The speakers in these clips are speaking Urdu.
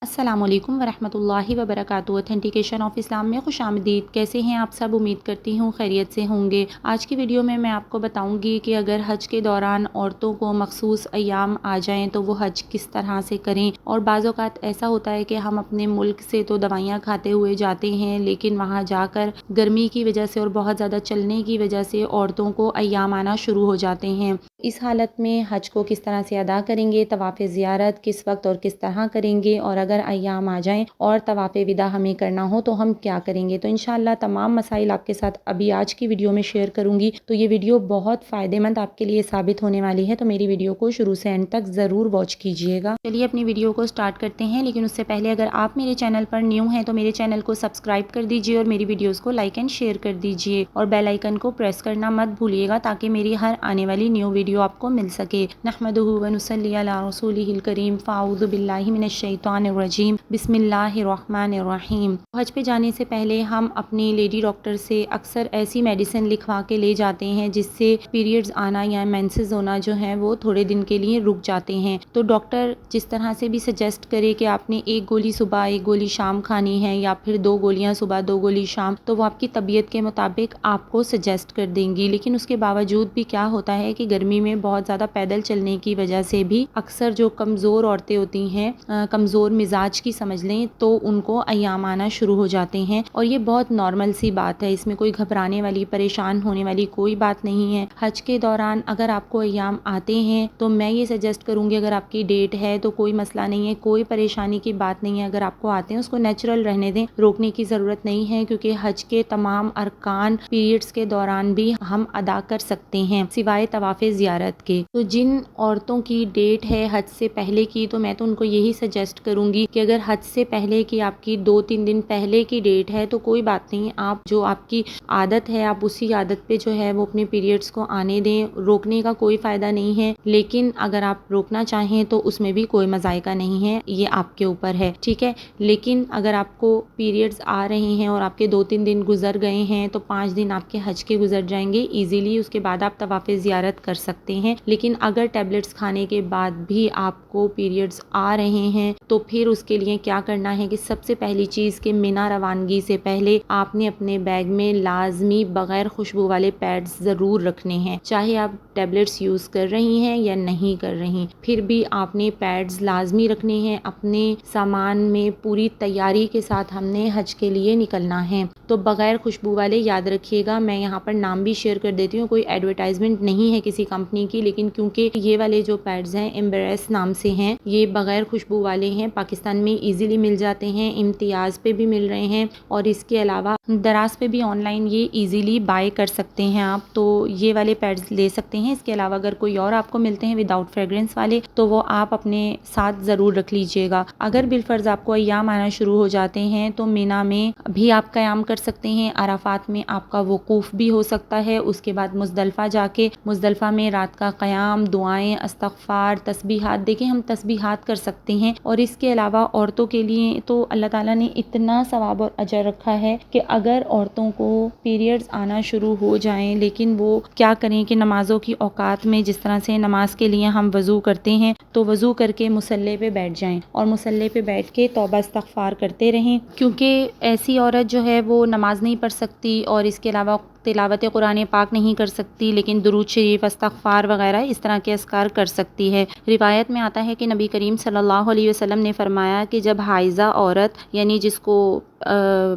السلام علیکم ورحمۃ اللہ وبرکاتہ۔ اتھینٹیکیشن آف اسلام میں خوش آمدید۔ کیسے ہیں آپ سب؟ امید کرتی ہوں خیریت سے ہوں گے۔ آج کی ویڈیو میں آپ کو بتاؤں گی کہ اگر حج کے دوران عورتوں کو مخصوص ایام آ جائیں تو وہ حج کس طرح سے کریں۔ اور بعض اوقات ایسا ہوتا ہے کہ ہم اپنے ملک سے تو دوائیاں کھاتے ہوئے جاتے ہیں، لیکن وہاں جا کر گرمی کی وجہ سے اور بہت زیادہ چلنے کی وجہ سے عورتوں کو ایام آنا شروع ہو جاتے ہیں۔ اس حالت میں حج کو کس طرح سے ادا کریں گے، طواف زیارت کس وقت اور کس طرح کریں گے، اور اگر ایام آ جائیں اور طواف وداع ہمیں کرنا ہو تو ہم کیا کریں گے، تو انشاءاللہ تمام مسائل آپ کے ساتھ ابھی آج کی ویڈیو میں شیئر کروں گی۔ تو یہ ویڈیو بہت فائدہ مند آپ کے لیے ثابت ہونے والی ہے، تو میری ویڈیو کو شروع سے اینڈ تک ضرور واچ کیجیے گا۔ چلیے اپنی ویڈیو کو سٹارٹ کرتے ہیں، لیکن اس سے پہلے اگر آپ میرے چینل پر نیو ہیں تو میرے چینل کو سبسکرائب کر دیجیے اور میری ویڈیوز کو لائک اینڈ شیئر کر دیجیے، اور بیل آئیکن کو پریس کرنا مت بھولیے گا تاکہ میری ہر آنے والی نیو ویڈیو آپ کو مل سکے۔ نحمدہ ونصلی علی رسولہ الکریم، فاعوذ باللہ من الشیطان الرجیم، بسم اللہ الرحمن الرحیم۔ حج پہ جانے سے پہلے ہم اپنی لیڈی ڈاکٹر سے اکثر ایسی میڈیسن لکھوا کے لے جاتے ہیں جس سے پیریڈز آنا یا مینسز ہونا جو ہے وہ تھوڑے دن کے لیے رک جاتے ہیں۔ تو ڈاکٹر جس طرح سے بھی سجیسٹ کرے کہ آپ نے ایک گولی صبح ایک گولی شام کھانی ہے یا پھر 2 گولیاں صبح 2 گولی شام، تو وہ آپ کی طبیعت کے مطابق آپ کو سجیسٹ کر دیں گی۔ لیکن اس کے باوجود بھی کیا ہوتا ہے کہ گرمی میں بہت زیادہ پیدل چلنے کی وجہ سے بھی اکثر جو کمزور عورتیں ہوتی ہیں، کمزور مزاج کی سمجھ لیں، تو ان کو ایام آنا شروع ہو جاتے ہیں، اور یہ بہت نارمل سی بات ہے، اس میں کوئی گھبرانے والی پریشان ہونے والی کوئی بات نہیں ہے۔ حج کے دوران اگر آپ کو ایام آتے ہیں تو میں یہ سجیسٹ کروں گی، اگر آپ کی ڈیٹ ہے تو کوئی مسئلہ نہیں ہے، کوئی پریشانی کی بات نہیں ہے۔ اگر آپ کو آتے ہیں اس کو نیچرل رہنے دیں، روکنے کی ضرورت نہیں ہے، کیونکہ حج کے تمام ارکان پیریڈز کے دوران بھی ہم ادا کر سکتے ہیں سوائے طواف زیارت کے۔ تو جن عورتوں کی ڈیٹ ہے حج سے پہلے کی، تو میں تو ان کو یہی سجیسٹ کروں گی کہ اگر حج سے پہلے کی آپ کی 2-3 دن پہلے کی ڈیٹ ہے تو کوئی بات نہیں، آپ جو آپ کی عادت ہے آپ اسی عادت پہ جو ہے وہ اپنے پیریڈز کو آنے دیں، روکنے کا کوئی فائدہ نہیں ہے۔ لیکن اگر آپ روکنا چاہیں تو اس میں بھی کوئی مذائقہ نہیں ہے، یہ آپ کے اوپر ہے، ٹھیک ہے۔ لیکن اگر آپ کو پیریڈز آ رہے ہیں اور آپ کے 2-3 دن گزر گئے ہیں تو 5 دن آپ کے حج کے گزر جائیں گے ایزیلی، اس کے بعد آپ طواف زیارت کر سکتے ہیں۔ لیکن اگر ٹیبلٹس کھانے کے بعد بھی آپ کو پیریڈز آ رہے ہیں تو پھر اس کے لیے کیا کرنا ہے کہ سب سے پہلی چیز کہ مینا روانگی سے پہلے آپ نے اپنے بیگ میں لازمی بغیر خوشبو والے پیڈز ضرور رکھنے ہیں، چاہے آپ ٹیبلٹس یوز کر رہی ہیں یا نہیں کر رہی، پھر بھی آپ نے پیڈز لازمی رکھنے ہیں۔ اپنے سامان میں پوری تیاری کے ساتھ ہم نے حج کے لیے نکلنا ہے، تو بغیر خوشبو والے یاد رکھیے گا۔ میں یہاں پر نام بھی شیئر کر دیتی ہوں، کوئی ایڈورٹائزمنٹ نہیں ہے کسی کمپنی کی، لیکن کیونکہ یہ والے جو پیڈز ہیں ایمبریس نام سے ہیں، یہ بغیر خوشبو والے ہیں، پاکستان میں ایزیلی مل جاتے ہیں، امتیاز پہ بھی مل رہے ہیں، اور اس کے علاوہ دراز پہ بھی آن لائن یہ ایزیلی بائی کر سکتے ہیں آپ، تو یہ والے پیڈز لے سکتے ہیں۔ اس کے علاوہ اگر کوئی اور آپ کو ملتے ہیں وداؤٹ فریگرنس والے تو وہ آپ اپنے ساتھ ضرور رکھ لیجئے گا۔ اگر بالفرض آپ کو ایام آنا شروع ہو جاتے ہیں تو مینا میں بھی آپ قیام کر سکتے ہیں، عرفات میں آپ کا وقوف بھی ہو سکتا ہے، اس کے بعد مزدلفہ جا کے مزدلفہ میں رات کا قیام، دعائیں، استغفار، تسبیحات، دیکھیں ہم تسبیحات کر سکتے ہیں۔ اور اس کے علاوہ عورتوں کے لیے تو اللہ تعالیٰ نے اتنا ثواب اور اجر رکھا ہے کہ اگر عورتوں کو پیریڈز آنا شروع ہو جائیں لیکن وہ کیا کریں کہ نمازوں کی اوقات میں جس طرح سے نماز کے لیے ہم وضو کرتے ہیں تو وضو کر کے مصلی پہ بیٹھ جائیں اور مصلی پہ بیٹھ کے توبہ استغفار کرتے رہیں، کیونکہ ایسی عورت جو ہے وہ نماز نہیں پڑھ سکتی اور اس کے علاوہ تلاوت قرآن پاک نہیں کر سکتی، لیکن درود شریف، استغفار وغیرہ اس طرح کے اذکار کر سکتی ہے۔ روایت میں آتا ہے کہ نبی کریم صلی اللہ علیہ وسلم نے فرمایا کہ جب حائضہ عورت، یعنی جس کو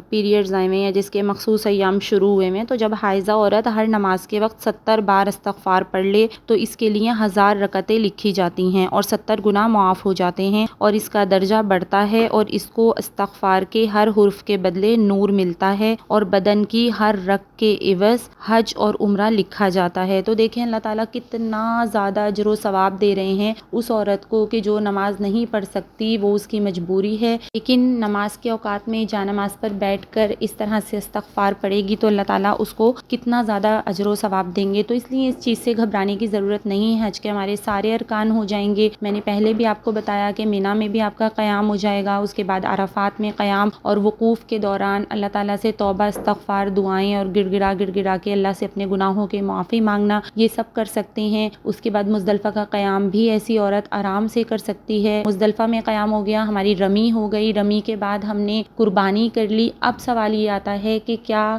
پیریڈز آئے ہوئے یا جس کے مخصوص ایام شروع ہوئے ہیں، تو جب حائضہ عورت ہر نماز کے وقت 70 بار استغفار پڑھ لے تو اس کے لیے 1000 رکعتیں لکھی جاتی ہیں اور 70 گناہ معاف ہو جاتے ہیں، اور اس کا درجہ بڑھتا ہے، اور اس کو استغفار کے ہر حرف کے بدلے نور ملتا ہے، اور بدن کی ہر رگ کے عوض حج اور عمرہ لکھا جاتا ہے۔ تو دیکھیں اللہ تعالیٰ کتنا زیادہ اجر و ثواب دے رہے ہیں اس عورت کو کہ جو نماز نہیں پڑھ سکتی، وہ اس کی مجبوری ہے، لیکن نماز کے اوقات میں جانا نماز پر بیٹھ کر اس طرح سے استغفار پڑھے گی تو اللہ تعالیٰ اس کو کتنا زیادہ اجر و ثواب دیں گے. تو اس لیے اس چیز سے گھبرانے کی ضرورت نہیں ہے. حج کے ہمارے سارے ارکان ہو جائیں گے. میں نے پہلے بھی آپ کو بتایا کہ مینا میں بھی آپ کا قیام ہو جائے گا, اس کے بعد عرفات میں قیام, اور وقوف کے دوران اللہ تعالیٰ سے توبہ, استغفار, دعائیں اور گڑ گڑا کے اللہ سے اپنے گناہوں کے معافی مانگنا, یہ سب کر سکتے ہیں. اس کے بعد مزدلفہ کا قیام بھی ایسی عورت آرام سے کر سکتی ہے. مزدلفہ میں قیام ہو گیا, ہماری رمی ہو گئی, رمی کے بعد ہم نے قربانی کر لی. اب سوال یہ آتا ہے کہ کیا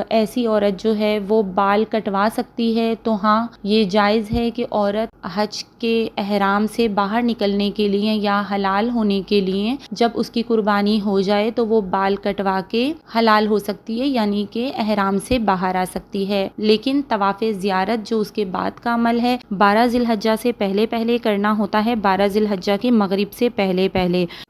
ایسی عورت جو ہے وہ بال کٹوا سکتی ہے؟ تو ہاں, یہ جائز ہے کہ عورت حج کے احرام سے باہر نکلنے کے لیے یا حلال ہونے کے لیے جب اس کی قربانی ہو جائے تو وہ بال کٹوا کے حلال ہو سکتی ہے, یعنی کہ احرام سے باہر آ سکتی ہے. لیکن طواف زیارت جو اس کے بعد کا عمل ہے 12 ذی الحجہ سے پہلے کرنا ہوتا ہے, 12 ذی الحجہ کے مغرب سے پہلے.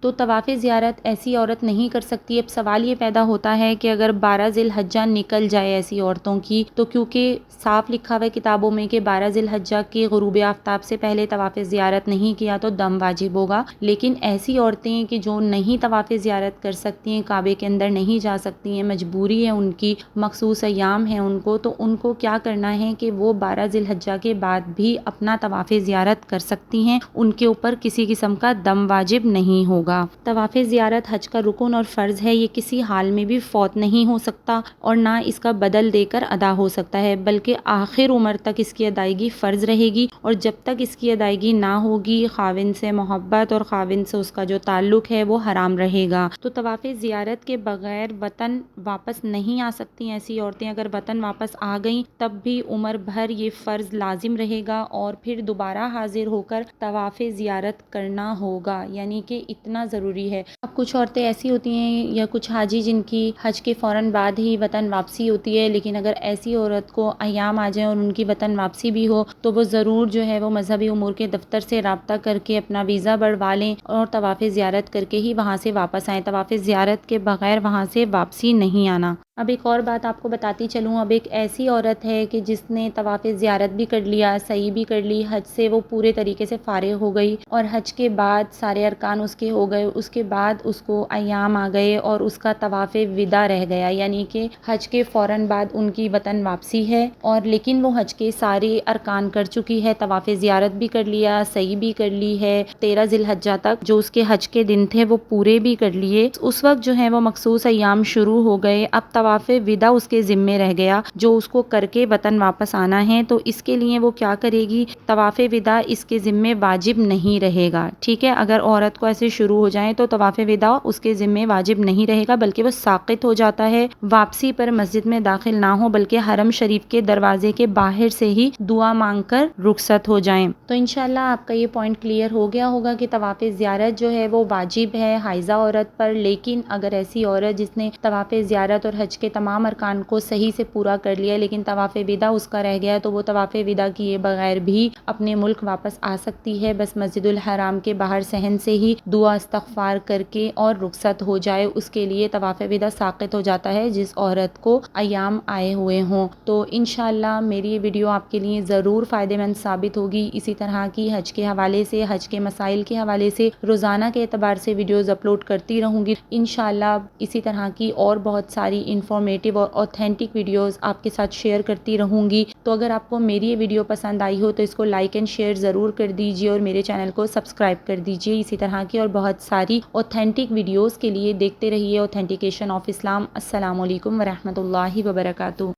تو طواف زیارت ایسی عورت نہیں کر سکتی. اب سوال یہ پیدا ہوتا ہے کہ اگر 12 ذی الحجہ نکل جائے ایسی عورتوں کی, تو کیونکہ صاف لکھا ہوا ہے کتابوں میں کہ 12 ذی الحجہ کے غروب آفتاب سے پہلے طواف زیارت نہیں کیا تو دم واجب ہوگا. لیکن ایسی عورتیں کہ جو نہیں طواف زیارت کر سکتی ہیں, کعبے کے اندر نہیں جا سکتی ہیں, مجبوری ہے ان کی, مخصوص ایام ہیں ان کو, تو ان کو کیا کرنا ہے کہ وہ 12 ذی الحجہ کے بعد بھی اپنا طواف زیارت کر سکتی ہیں. ان کے اوپر کسی قسم کا دم واجب نہیں ہوگا. طواف زیارت حج کا رکن اور فرض ہے. یہ کسی حال میں بھی فوت نہیں ہو سکتا اور نہ اس کا بدل دے کر ادا ہو سکتا ہے, بلکہ آخر عمر تک اس کی ادائیگی فرض رہے گی. اور جب تک اس کی ادائیگی نہ ہوگی, خاوند سے محبت اور خاوند سے اس کا جو تعلق ہے وہ حرام رہے گا. تو طواف زیارت کے بغیر وطن واپس نہیں آ سکتی ایسی عورتیں. اگر وطن واپس آ گئیں تب بھی عمر بھر یہ فرض لازم رہے گا اور پھر دوبارہ حاضر ہو کر طواف زیارت کرنا ہوگا, یعنی کہ اتنا ضروری ہے. اب کچھ عورتیں ایسی ہوتی ہیں یا کچھ حاجی جن کی حج کے فوراً بعد ہی وطن واپسی ہوتی ہے, لیکن اگر ایسی عورت کو ایام آ جائیں اور ان کی وطن واپسی بھی ہو تو وہ ضرور جو ہے وہ مذہبی امور کے دفتر سے رابطہ کر کے اپنا ویزا بڑھوا لیں اور طواف زیارت کر کے ہی وہاں سے واپس آئیں. طواف زیارت کے بغیر وہاں سے واپسی نہیں آنا. اب ایک اور بات آپ کو بتاتی چلوں. اب ایک ایسی عورت ہے کہ جس نے طواف زیارت بھی کر لیا, سعی بھی کر لی, حج سے وہ پورے طریقے سے فارغ ہو گئی اور حج کے بعد سارے ارکان اس کے ہو گئے, اس کے بعد اس کو ایام آ گئے اور اس کا طواف وداع رہ گیا, یعنی کہ حج کے فوراً بعد ان کی وطن واپسی ہے اور لیکن وہ حج کے سارے ارکان کر چکی ہے, طواف زیارت بھی کر لیا, سعی بھی کر لی ہے, 13 ذی الحجہ تک جو اس کے حج کے دن تھے وہ پورے بھی کر لیے. اس وقت جو ہے وہ مخصوص ایام شروع ہو گئے. اب طواف وداع اس کے ذمے رہ گیا جو اس کو کر کے وطن واپس آنا ہے. تو اس کے لیے وہ کیا کرے گی, طواف وداع اس کے ذمے واجب نہیں رہے گا. ٹھیک ہے, اگر عورت کو ایسے شروع ہو جائیں تو طواف وداع اس کے ذمے واجب نہیں رہے گا, بلکہ وہ ساقط ہو جاتا ہے. واپسی پر مسجد میں داخل نہ ہو بلکہ حرم شریف کے دروازے کے باہر سے ہی دعا مانگ کر رخصت ہو جائیں. تو انشاءاللہ آپ کا یہ پوائنٹ کلیئر ہو گیا ہوگا کہ طواف زیارت جو ہے وہ واجب ہے حائضہ عورت پر. لیکن اگر ایسی عورت جس نے طواف زیارت اور حج کے تمام ارکان کو صحیح سے پورا کر لیا لیکن طواف وداع اس کا رہ گیا, تو وہ طواف وداع کیے بغیر بھی اپنے ملک واپس آ سکتی ہے. بس مسجد الحرام کے باہر صحن سے ہی دعا استغفار کر کے اور رخصت ہو جائے. اس کے لیے طواف وداع ساقط ہو جاتا ہے جس عورت کو ایام آئے ہوئے ہوں. تو انشاءاللہ میری یہ ویڈیو آپ کے لیے ضرور فائدہ مند ثابت ہوگی. اسی طرح کی حج کے حوالے سے, حج کے مسائل کے حوالے سے روزانہ کے اعتبار سے ویڈیوز اپلوڈ کرتی رہوں گی. انشاءاللہ اسی طرح کی اور بہت ساری انفارمیٹیو اور اوتھینٹک ویڈیوز آپ کے ساتھ شیئر کرتی رہوں گی. تو اگر آپ کو میری یہ ویڈیو پسند آئی ہو تو اس کو لائک اینڈ شیئر ضرور کر دیجیے اور میرے چینل کو سبسکرائب کر دیجیے. اسی طرح کی اور بہت ساری اوتھینٹک ویڈیوز کے لیے دیکھتے رہیے اوتھینٹیکیشن آف اسلام. السلام علیکم ورحمۃ اللہ وبرکاتہ.